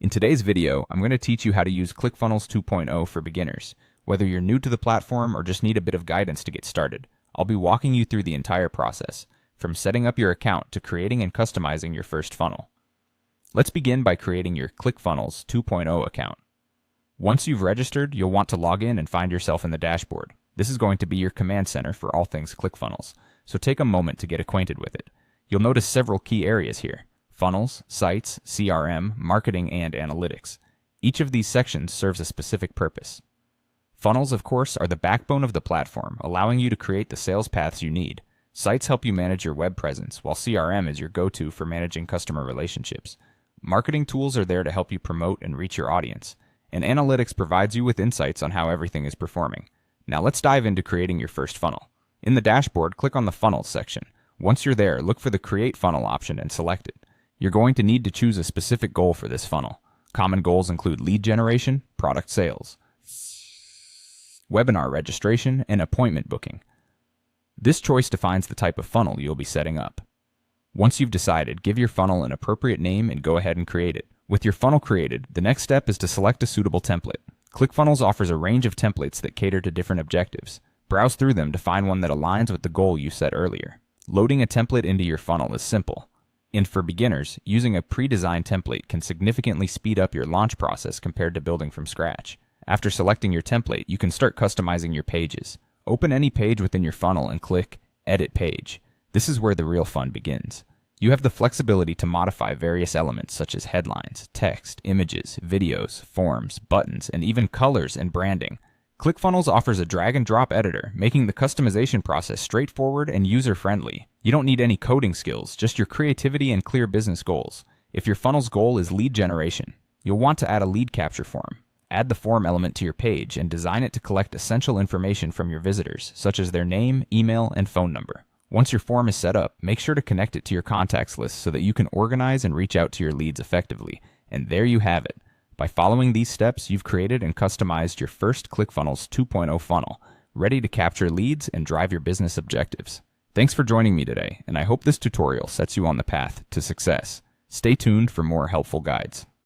In today's video, I'm going to teach you how to use ClickFunnels 2.0 for beginners. Whether you're new to the platform or just need a bit of guidance to get started, I'll be walking you through the entire process, from setting up your account to creating and customizing your first funnel. Let's begin by creating your ClickFunnels 2.0 account. Once you've registered, you'll want to log in and find yourself in the dashboard. This is going to be your command center for all things ClickFunnels, so take a moment to get acquainted with it. You'll notice several key areas here: funnels, sites, CRM, marketing, and analytics. Each of these sections serves a specific purpose. Funnels, of course, are the backbone of the platform, allowing you to create the sales paths you need. Sites help you manage your web presence, while CRM is your go-to for managing customer relationships. Marketing tools are there to help you promote and reach your audience, and analytics provides you with insights on how everything is performing. Now let's dive into creating your first funnel. In the dashboard, click on the Funnels section. Once you're there, look for the Create Funnel option and select it. You're going to need to choose a specific goal for this funnel. Common goals include lead generation, product sales, webinar registration, and appointment booking. This choice defines the type of funnel you'll be setting up. Once you've decided, give your funnel an appropriate name and go ahead and create it. With your funnel created, the next step is to select a suitable template. ClickFunnels offers a range of templates that cater to different objectives. Browse through them to find one that aligns with the goal you set earlier. Loading a template into your funnel is simple. And for beginners, using a pre-designed template can significantly speed up your launch process compared to building from scratch. After selecting your template, you can start customizing your pages. Open any page within your funnel and click Edit Page. This is where the real fun begins. You have the flexibility to modify various elements such as headlines, text, images, videos, forms, buttons, and even colors and branding. ClickFunnels offers a drag-and-drop editor, making the customization process straightforward and user-friendly. You don't need any coding skills, just your creativity and clear business goals. If your funnel's goal is lead generation, you'll want to add a lead capture form. Add the form element to your page and design it to collect essential information from your visitors, such as their name, email, and phone number. Once your form is set up, make sure to connect it to your contacts list so that you can organize and reach out to your leads effectively. And there you have it. By following these steps, you've created and customized your first ClickFunnels 2.0 funnel, ready to capture leads and drive your business objectives. Thanks for joining me today, and I hope this tutorial sets you on the path to success. Stay tuned for more helpful guides.